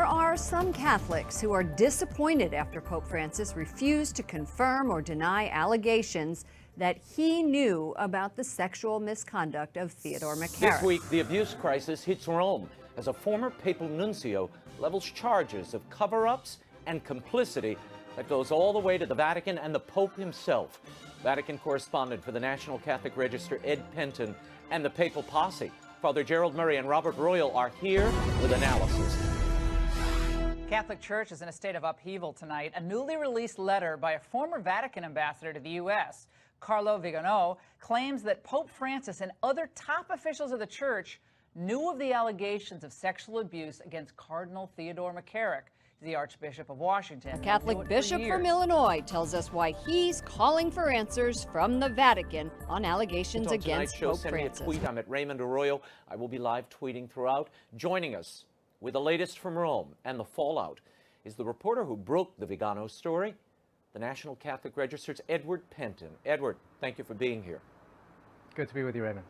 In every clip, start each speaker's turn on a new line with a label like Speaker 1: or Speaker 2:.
Speaker 1: are some Catholics who are disappointed after Pope Francis refused to confirm or deny allegations that he knew about the sexual misconduct of Theodore McCarrick.
Speaker 2: This week, the abuse crisis hits Rome as a former papal nuncio levels charges of cover-ups and complicity that goes all the way to the Vatican and the Pope himself. Vatican correspondent for the National Catholic Register, Ed Penton, and the papal posse, Father Gerald Murray and Robert Royal, are here with analysis.
Speaker 3: Catholic Church is in a state of upheaval tonight. A newly released letter by a former Vatican ambassador to the U.S., Carlo Vigano, claims that Pope Francis and other top officials of the Church knew of the allegations of sexual abuse against Cardinal Theodore McCarrick, the Archbishop of Washington.
Speaker 1: A Catholic bishop from Illinois tells us why he's calling for answers from the Vatican on allegations against Pope Francis.
Speaker 2: Send me a tweet. I'm at Raymond Arroyo. I will be live tweeting throughout. Joining us with the latest from Rome and the fallout is the reporter who broke the Vigano story, the National Catholic Register's Edward Penton. Edward, thank you for being here.
Speaker 4: Good to be with you, Raymond.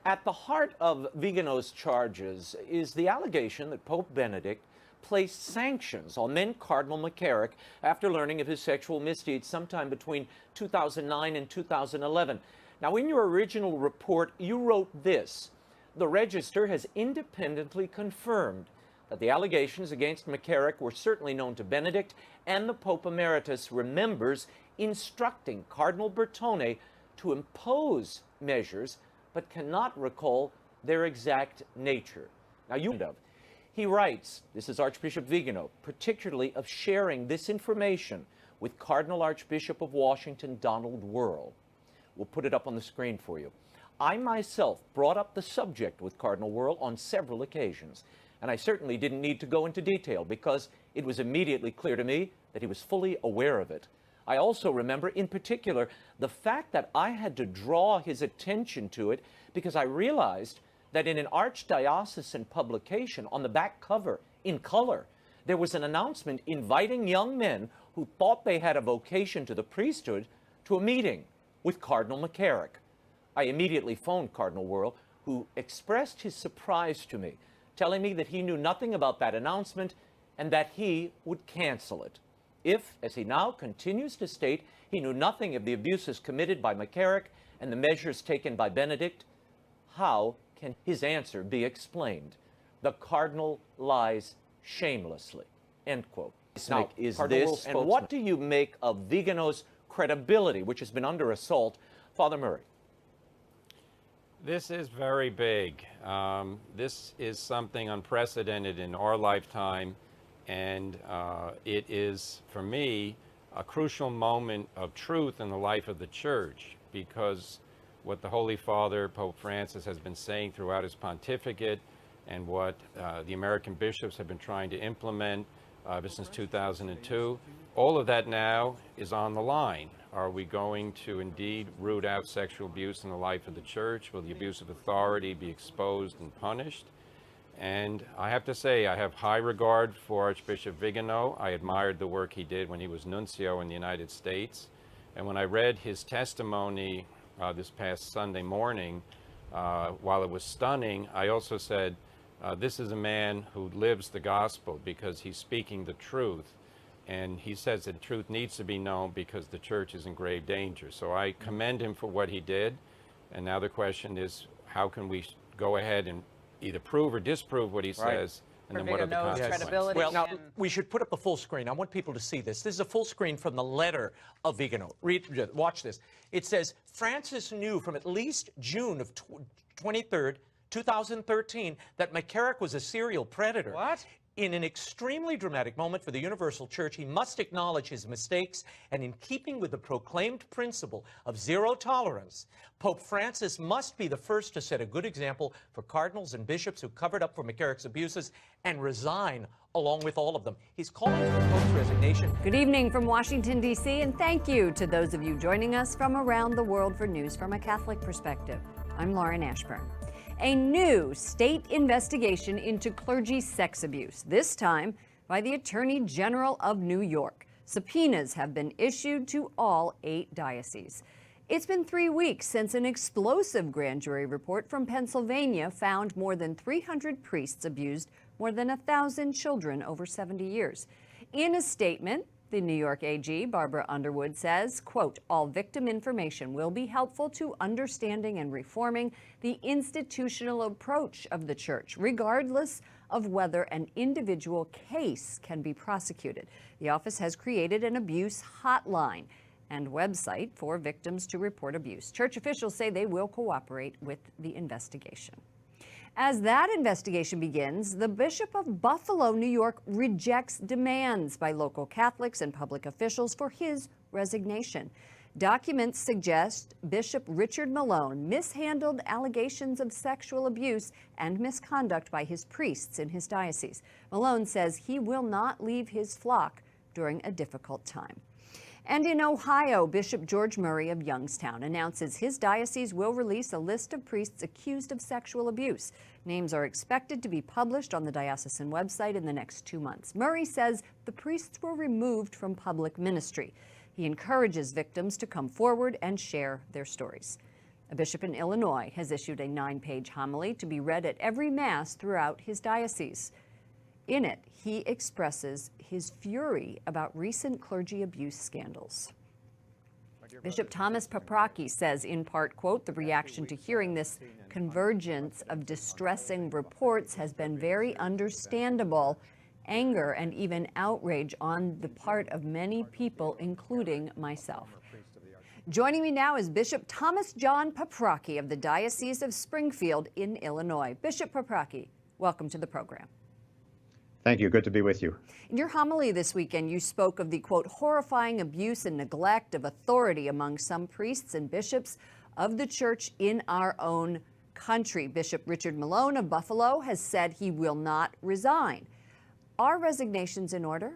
Speaker 2: At the heart of Vigano's charges is the allegation that Pope Benedict placed sanctions on then Cardinal McCarrick after learning of his sexual misdeeds sometime between 2009 and 2011. Now, in your original report, you wrote this: the Register has independently confirmed that the allegations against McCarrick were certainly known to Benedict, and the Pope Emeritus remembers instructing Cardinal Bertone to impose measures, but cannot recall their exact nature. Now, he writes, this is Archbishop Vigano, particularly of sharing this information with Cardinal Archbishop of Washington, Donald Wuerl. We'll put it up on the screen for you. I myself brought up the subject with Cardinal Wuerl on several occasions, and I certainly didn't need to go into detail because it was immediately clear to me that he was fully aware of it. I also remember, in particular, the fact that I had to draw his attention to it because I realized that in an archdiocesan publication on the back cover, in color, there was an announcement inviting young men who thought they had a vocation to the priesthood to a meeting with Cardinal McCarrick. I immediately phoned Cardinal Wuerl, who expressed his surprise to me, telling me that he knew nothing about that announcement and that he would cancel it. If, as he now continues to state, he knew nothing of the abuses committed by McCarrick and the measures taken by Benedict, how can his answer be explained? The Cardinal lies shamelessly. End quote. Now, is this, and what do you make of Vigano's credibility, which has been under assault? Father Murray.
Speaker 5: This is very big. This is something unprecedented in our lifetime, and it is, for me, a crucial moment of truth in the life of the Church, because what the Holy Father, Pope Francis, has been saying throughout his pontificate and what the American bishops have been trying to implement ever since 2002, all of that now is on the line. Are we going to indeed root out sexual abuse in the life of the Church? Will the abuse of authority be exposed and punished? And I have to say, I have high regard for Archbishop Vigano. I admired the work he did when he was nuncio in the United States. And when I read his testimony this past Sunday morning, while it was stunning, I also said, this is a man who lives the gospel because he's speaking the truth. And he says that truth needs to be known because the Church is in grave danger. So I commend him for what he did. And now the question is, how can we go ahead and either prove or disprove what he says? And then what are the consequences?
Speaker 2: Well, now, we should put up the full screen. I want people to see this. This is a full screen from the letter of Vigano. Watch this. It says, Francis knew from at least June of 23rd, 2013, that McCarrick was a serial predator.
Speaker 3: What?
Speaker 2: In an extremely dramatic moment for the Universal Church, he must acknowledge his mistakes, and in keeping with the proclaimed principle of zero tolerance, Pope Francis must be the first to set a good example for cardinals and bishops who covered up for McCarrick's abuses and resign along with all of them. He's calling for the Pope's resignation.
Speaker 1: Good evening from Washington, D.C., and thank you to those of you joining us from around the world for news from a Catholic perspective. I'm Lauren Ashburn. A new state investigation into clergy sex abuse, this time by the Attorney General of New York. Subpoenas have been issued to all 8 dioceses. It's been 3 weeks since an explosive grand jury report from Pennsylvania found more than 300 priests abused more than 1,000 children over 70 years. In a statement, the New York AG, Barbara Underwood, says, quote, all victim information will be helpful to understanding and reforming the institutional approach of the church, regardless of whether an individual case can be prosecuted. The office has created an abuse hotline and website for victims to report abuse. Church officials say they will cooperate with the investigation. As that investigation begins, the Bishop of Buffalo, New York, rejects demands by local Catholics and public officials for his resignation. Documents suggest Bishop Richard Malone mishandled allegations of sexual abuse and misconduct by his priests in his diocese. Malone says he will not leave his flock during a difficult time. And in Ohio, Bishop George Murray of Youngstown announces his diocese will release a list of priests accused of sexual abuse. Names are expected to be published on the diocesan website in the next 2 months. Murray says the priests were removed from public ministry. He encourages victims to come forward and share their stories. A bishop in Illinois has issued a 9-page homily to be read at every Mass throughout his diocese. In it, he expresses his fury about recent clergy abuse scandals. Bishop Thomas Paprocki says, in part, quote, the reaction to hearing this convergence of distressing reports has been very understandable. Anger and even outrage on the part of many people, including myself. Joining me now is Bishop Thomas John Paprocki of the Diocese of Springfield in Illinois. Bishop Paprocki, welcome to the program.
Speaker 6: Thank you. Good to be with you.
Speaker 1: In your homily this weekend, you spoke of the, quote, horrifying abuse and neglect of authority among some priests and bishops of the church in our own country. Bishop Richard Malone of Buffalo has said he will not resign. Are resignations in order?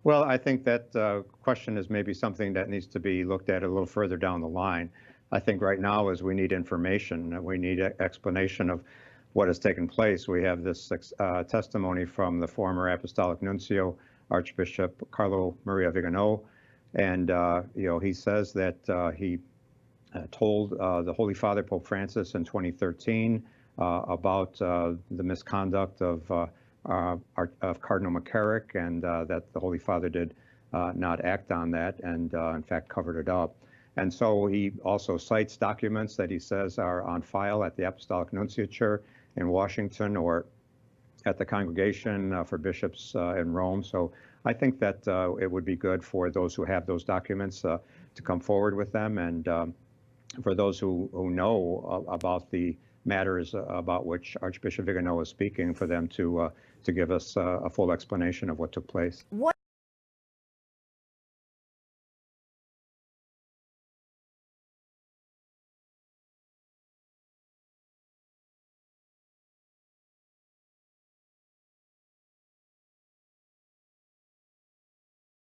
Speaker 6: Well, I think that question is maybe something that needs to be looked at a little further down the line. I think right now is we need information. We need explanation of what has taken place. We have this testimony from the former Apostolic Nuncio, Archbishop Carlo Maria Vigano, and he says that he told the Holy Father Pope Francis in 2013 about the misconduct of Cardinal McCarrick, and that the Holy Father did not act on that, and in fact covered it up. And so he also cites documents that he says are on file at the Apostolic Nunciature in Washington or at the Congregation for Bishops in Rome. So I think that it would be good for those who have those documents to come forward with them, and for those who know about the matters about which Archbishop Vigano is speaking, for them to give us a full explanation of what took place.
Speaker 1: What